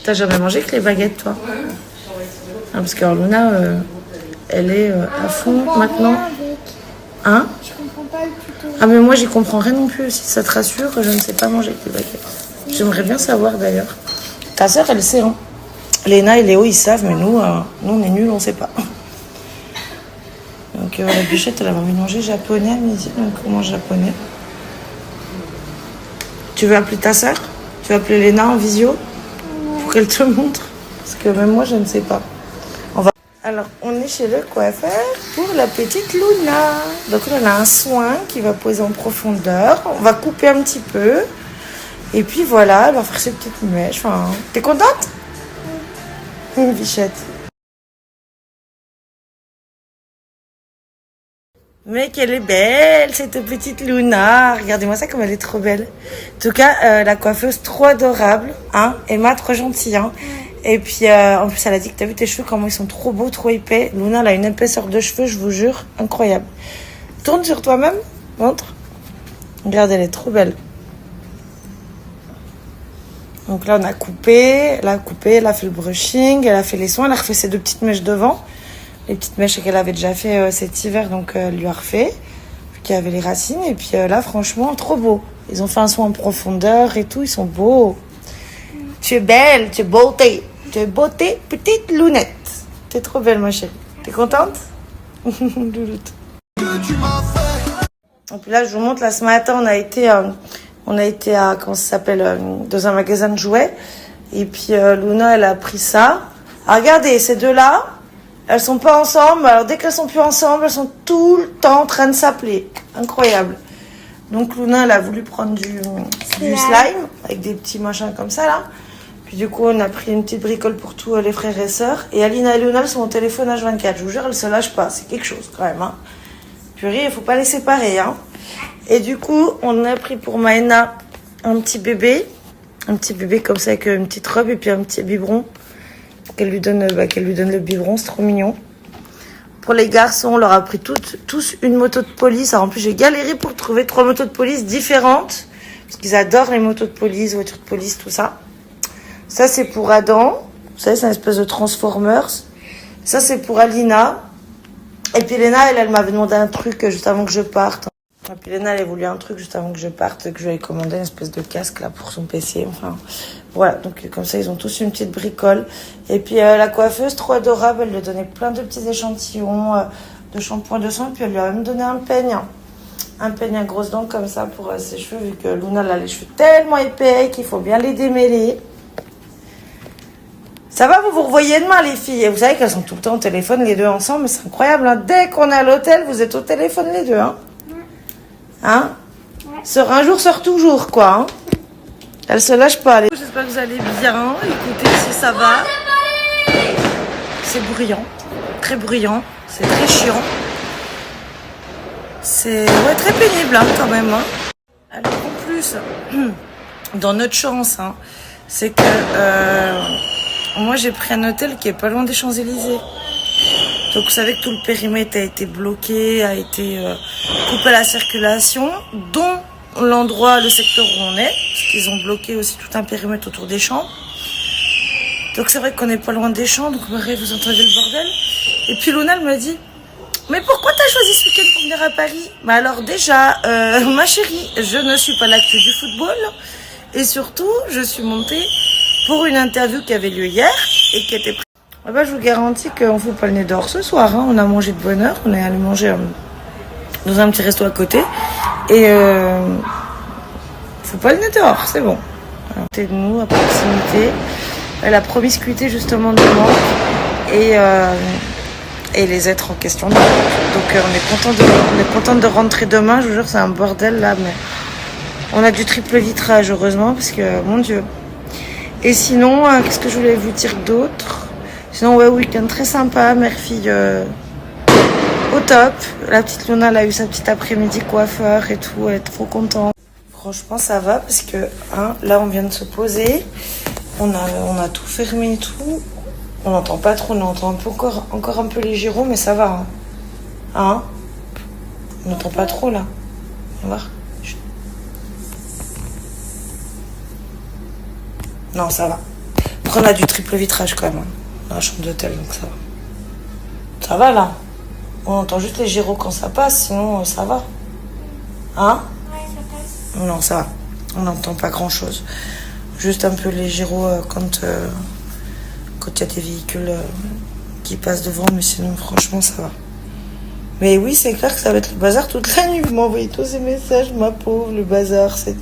T'as jamais mangé avec les baguettes, toi? Ah, parce que Luna, elle est à fond maintenant. Hein? Je comprends pas le tuto. Ah, mais moi, j'y comprends rien non plus. Si ça te rassure, je ne sais pas manger avec les baguettes. J'aimerais bien savoir, d'ailleurs. Ta sœur, elle sait, hein? Léna et Léo, ils savent, mais nous, on est nuls, on sait pas. Donc, la Bichette, elle avait envie de manger japonais à midi, donc on mange japonais. Tu veux appeler ta sœur? Tu veux appeler Léna en visio? Pour qu'elle te montre? Parce que même moi, je ne sais pas. Alors, on est chez le coiffeur pour la petite Luna. Donc, on a un soin qui va poser en profondeur. On va couper un petit peu. Et puis, voilà, elle va faire ses petites mèches. Enfin, t'es contente? Une bichette. Mais qu'elle est belle, cette petite Luna. Regardez-moi ça comme elle est trop belle. En tout cas, la coiffeuse trop adorable. Hein? Emma, trop gentille. Hein? Et puis, en plus, elle a dit que t'as vu tes cheveux, comment ils sont trop beaux, trop épais. Luna, elle a une épaisseur de cheveux, je vous jure, incroyable. Tourne sur toi-même, montre. Regarde, elle est trop belle. Donc là, on a coupé, elle a fait le brushing, elle a fait les soins, elle a refait ses 2 petites mèches devant. Les petites mèches qu'elle avait déjà fait cet hiver, donc elle lui a refait. Puis qu'il y avait les racines. Et puis là, franchement, trop beau. Ils ont fait un soin en profondeur et tout, ils sont beaux. Tu es belle, tu es beauté. Tu es beauté, petite Lounette. Tu es trop belle, ma chérie. T'es contente? Louloute. Et puis là, je vous montre, là, ce matin, on a été à, comment ça s'appelle, dans un magasin de jouets. Et puis, Luna, elle a pris ça. Ah, regardez, ces deux-là, elles sont pas ensemble. Alors, dès qu'elles sont plus ensemble, elles sont tout le temps en train de s'appeler. Incroyable. Donc, Luna, elle a voulu prendre du slime, avec des petits machins comme ça, là. Puis du coup, on a pris une petite bricole pour tous les frères et sœurs. Et Alina et Luna, elles sont au téléphone H24. Je vous jure, elles se lâchent pas. C'est quelque chose, quand même, hein. Purée, il faut pas les séparer, hein. Et du coup, on a pris pour Maëna un petit bébé. Un petit bébé comme ça, avec une petite robe et puis un petit biberon. Qu'elle lui donne le biberon, c'est trop mignon. Pour les garçons, on leur a pris tous une moto de police. Alors en plus, j'ai galéré pour trouver 3 motos de police différentes. Parce qu'ils adorent les motos de police, voitures de police, tout ça. Ça, c'est pour Adam. Vous savez, c'est une espèce de Transformers. Ça, c'est pour Alina. Et puis Léna, elle m'avait demandé un truc juste avant que je parte. Et puis Léna, elle a voulu un truc juste avant que je parte, que je lui ai commandé une espèce de casque là pour son PC. Enfin, voilà. Donc comme ça, ils ont tous une petite bricole. Et puis la coiffeuse, trop adorable, elle lui donnait plein de petits échantillons de shampoing, de soin. Puis elle lui a même donné un peigne. Un peigne à grosses dents comme ça pour ses cheveux, vu que Luna, elle a les cheveux tellement épais qu'il faut bien les démêler. Ça va, vous revoyez demain, les filles. Et vous savez qu'elles sont tout le temps au téléphone, les deux ensemble. Mais c'est incroyable, hein. Dès qu'on est à l'hôtel, vous êtes au téléphone, les deux, hein. Hein? Sort un jour, sort toujours, quoi, hein. Elles se lâchent pas. J'espère que vous allez bien. Écoutez, si ça va. C'est bruyant. Très bruyant. C'est très chiant. C'est très pénible, hein, quand même, hein. Alors, en plus, dans notre chance, hein, c'est que... moi, j'ai pris un hôtel qui est pas loin des Champs-Élysées. Donc, vous savez que tout le périmètre a été bloqué, a été coupé à la circulation, dont l'endroit, le secteur où on est, parce qu'ils ont bloqué aussi tout un périmètre autour des champs. Donc, c'est vrai qu'on n'est pas loin des champs, donc Marie, vous entendez le bordel. Et puis, Luna, elle me dit, mais pourquoi t'as choisi ce week-end pour venir à Paris? Bah alors déjà, ma chérie, je ne suis pas l'actu du football. Et surtout, je suis montée pour une interview qui avait lieu hier et qui était... Ah bah, je vous garantis qu'on ne fout pas le nez dehors ce soir, hein. On a mangé de bonne heure, on est allé manger dans un petit resto à côté. Et faut pas le nez dehors, c'est bon. À côté de nous, à proximité. La promiscuité justement nous manque. Et les êtres en question. Donc on est content de rentrer demain. Je vous jure, c'est un bordel là, mais on a du triple vitrage heureusement parce que mon Dieu. Et sinon, qu'est-ce que je voulais vous dire d'autre? Sinon, ouais, week-end très sympa, mère-fille au top. La petite Luna, elle a eu sa petite après-midi coiffeur et tout, elle est trop contente. Franchement, ça va parce que là, on vient de se poser, on a tout fermé et tout. On n'entend pas trop, on entend encore un peu les gyros, mais ça va. Hein? On n'entend pas trop là. On va voir. Non, ça va. Après, on a du triple vitrage quand même, hein, dans la chambre d'hôtel, donc ça va. Ça va là. On entend juste les gyros quand ça passe, sinon ça va. Hein? Ouais, ça passe. Non, ça va. On n'entend pas grand chose. Juste un peu les gyros quand il y a des véhicules qui passent devant, mais sinon, franchement, ça va. Mais oui, c'est clair que ça va être le bazar toute la nuit. Vous m'envoyez tous ces messages, ma pauvre, le bazar, c'est...